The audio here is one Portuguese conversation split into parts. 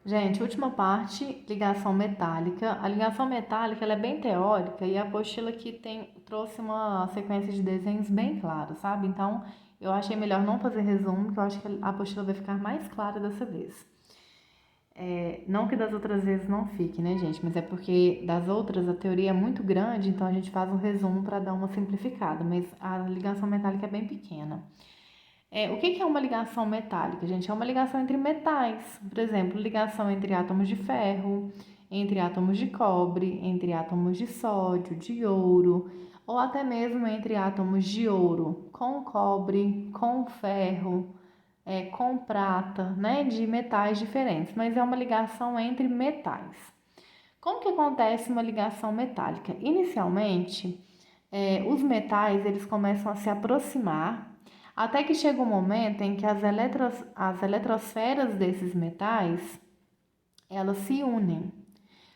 Gente, última parte, ligação metálica. A ligação metálica ela é bem teórica e a apostila aqui trouxe uma sequência de desenhos bem claros, sabe? Então, eu achei melhor não fazer resumo, porque eu acho que a apostila vai ficar mais clara dessa vez. Não que das outras vezes não fique, né, gente? Mas é porque das outras a teoria é muito grande, então a gente faz um resumo para dar uma simplificada. Mas a ligação metálica é bem pequena. O que é uma ligação metálica, gente? É uma ligação entre metais. Por exemplo, ligação entre átomos de ferro, entre átomos de cobre, entre átomos de sódio, de ouro, ou até mesmo entre átomos de ouro com cobre, com ferro, com prata, né? De metais diferentes. Mas é uma ligação entre metais. Como que acontece uma ligação metálica? Inicialmente, os metais eles começam a se aproximar até que chega um momento em que as eletrosferas desses metais elas se unem.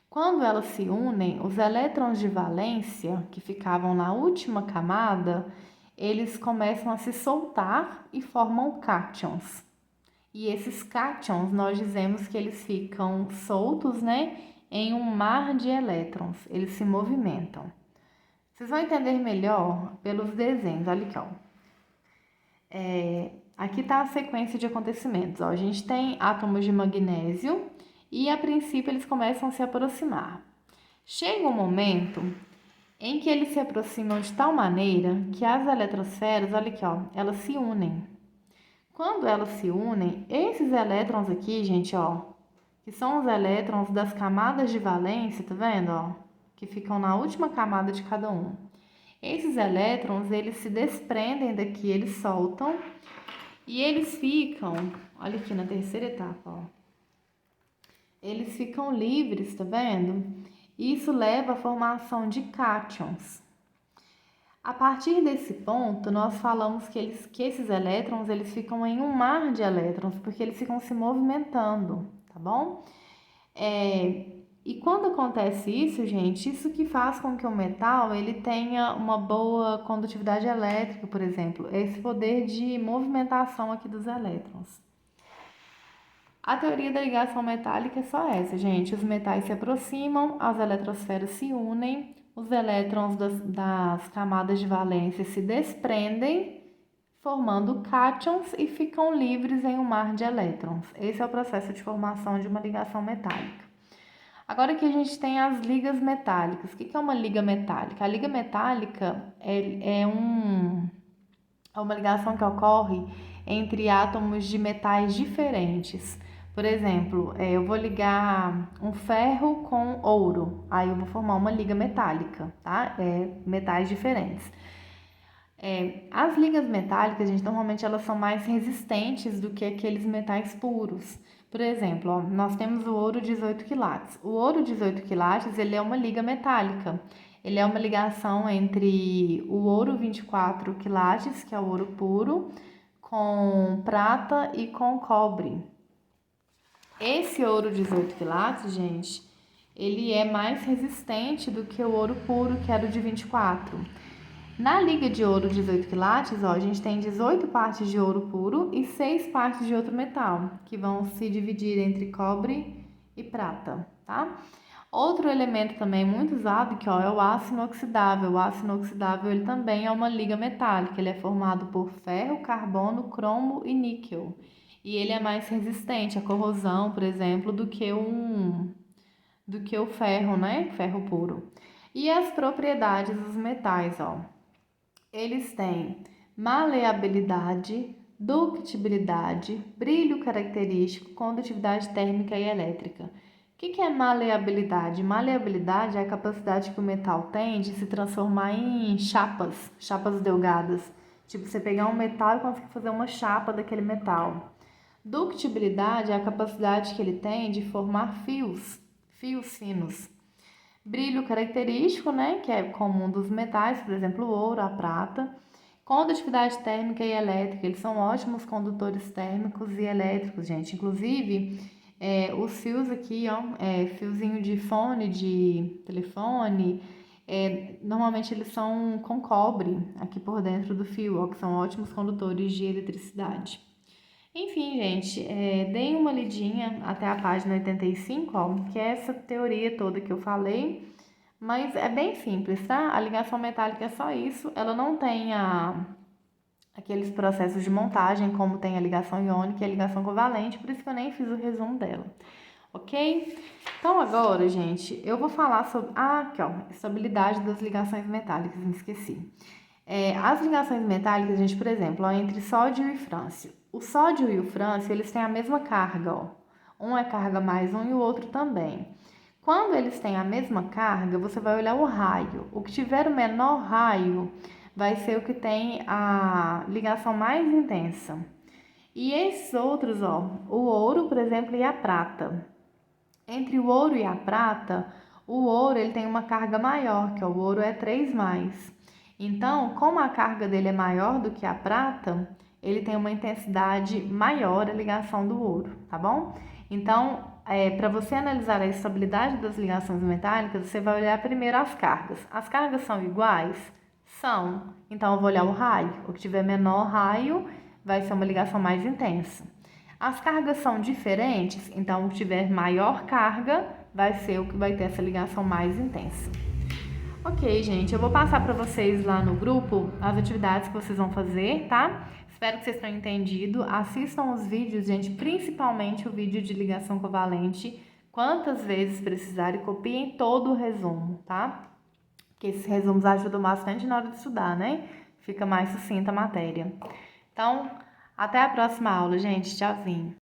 Quando elas se unem, os elétrons de valência que ficavam na última camada, eles começam a se soltar e formam cátions. E esses cátions nós dizemos que eles ficam soltos, né, em um mar de elétrons. Eles se movimentam. Vocês vão entender melhor pelos desenhos. Olha aqui, ó. Aqui está a sequência de acontecimentos. Ó. A gente tem átomos de magnésio e, a princípio, eles começam a se aproximar. Chega um momento em que eles se aproximam de tal maneira que as eletrosferas, olha aqui, ó, elas se unem. Quando elas se unem, esses elétrons aqui, gente, ó, que são os elétrons das camadas de valência, tá vendo, ó? Que ficam na última camada de cada um. Esses elétrons, eles se desprendem daqui, eles soltam e eles ficam, olha aqui na terceira etapa, ó. Eles ficam livres, tá vendo? Isso leva à formação de cátions. A partir desse ponto, nós falamos que esses elétrons, eles ficam em um mar de elétrons, porque eles ficam se movimentando, tá bom? E quando acontece isso, gente, isso que faz com que o metal ele tenha uma boa condutividade elétrica, por exemplo, esse poder de movimentação aqui dos elétrons. A teoria da ligação metálica é só essa, gente. Os metais se aproximam, as eletrosferas se unem, os elétrons das camadas de valência se desprendem, formando cátions e ficam livres em um mar de elétrons. Esse é o processo de formação de uma ligação metálica. Agora aqui a gente tem as ligas metálicas. O que é uma liga metálica? A liga metálica é uma ligação que ocorre entre átomos de metais diferentes. Por exemplo, eu vou ligar um ferro com ouro, aí eu vou formar uma liga metálica, tá? Metais diferentes. As ligas metálicas, gente, normalmente elas são mais resistentes do que aqueles metais puros. Por exemplo, ó, nós temos o ouro 18 quilates. O ouro 18 quilates, ele é uma liga metálica. Ele é uma ligação entre o ouro 24 quilates, que é o ouro puro, com prata e com cobre. Esse ouro 18 quilates, gente, ele é mais resistente do que o ouro puro, que era o de 24. Na liga de ouro 18 quilates, ó, a gente tem 18 partes de ouro puro e 6 partes de outro metal, que vão se dividir entre cobre e prata, tá? Outro elemento também muito usado, que ó, é o aço inoxidável. O aço inoxidável ele também é uma liga metálica, ele é formado por ferro, carbono, cromo e níquel. E ele é mais resistente à corrosão, por exemplo, do que o ferro, né? Ferro puro. E as propriedades dos metais, ó. Eles têm maleabilidade, ductibilidade, brilho característico, condutividade térmica e elétrica. O que é maleabilidade? Maleabilidade é a capacidade que o metal tem de se transformar em chapas delgadas. Tipo, você pegar um metal e conseguir fazer uma chapa daquele metal. Ductibilidade é a capacidade que ele tem de formar fios finos. Brilho característico, né, que é comum dos metais, por exemplo, o ouro, a prata. Condutividade térmica e elétrica, eles são ótimos condutores térmicos e elétricos, gente. Inclusive, os fios aqui, ó, fiozinho de fone, de telefone, normalmente eles são com cobre aqui por dentro do fio, ó, que são ótimos condutores de eletricidade. Enfim, gente, deem uma lidinha até a página 85, ó, que é essa teoria toda que eu falei, mas é bem simples, tá? A ligação metálica é só isso, ela não tem aqueles processos de montagem como tem a ligação iônica e a ligação covalente, por isso que eu nem fiz o resumo dela, ok? Então agora, gente, eu vou falar sobre... aqui, ó, estabilidade das ligações metálicas, me esqueci. As ligações metálicas, gente, por exemplo, ó, entre sódio e frâncio. O sódio e o frâncio, eles têm a mesma carga, ó. Um é carga mais um e o outro também. Quando eles têm a mesma carga, você vai olhar o raio. O que tiver o menor raio vai ser o que tem a ligação mais intensa. E esses outros, ó, o ouro, por exemplo, e a prata. Entre o ouro e a prata, o ouro ele tem uma carga maior, que o ouro é 3+. Então, como a carga dele é maior do que a prata, ele tem uma intensidade maior a ligação do ouro, tá bom? Então, para você analisar a estabilidade das ligações metálicas, você vai olhar primeiro as cargas. As cargas são iguais? São. Então, eu vou olhar o raio. O que tiver menor raio vai ser uma ligação mais intensa. As cargas são diferentes, então o que tiver maior carga vai ser o que vai ter essa ligação mais intensa. Ok, gente, eu vou passar para vocês lá no grupo as atividades que vocês vão fazer, tá? Espero que vocês tenham entendido. Assistam os vídeos, gente, principalmente o vídeo de ligação covalente, quantas vezes precisarem, copiem todo o resumo, tá? Porque esses resumos ajudam bastante na hora de estudar, né? Fica mais sucinta a matéria. Então, até a próxima aula, gente. Tchauzinho.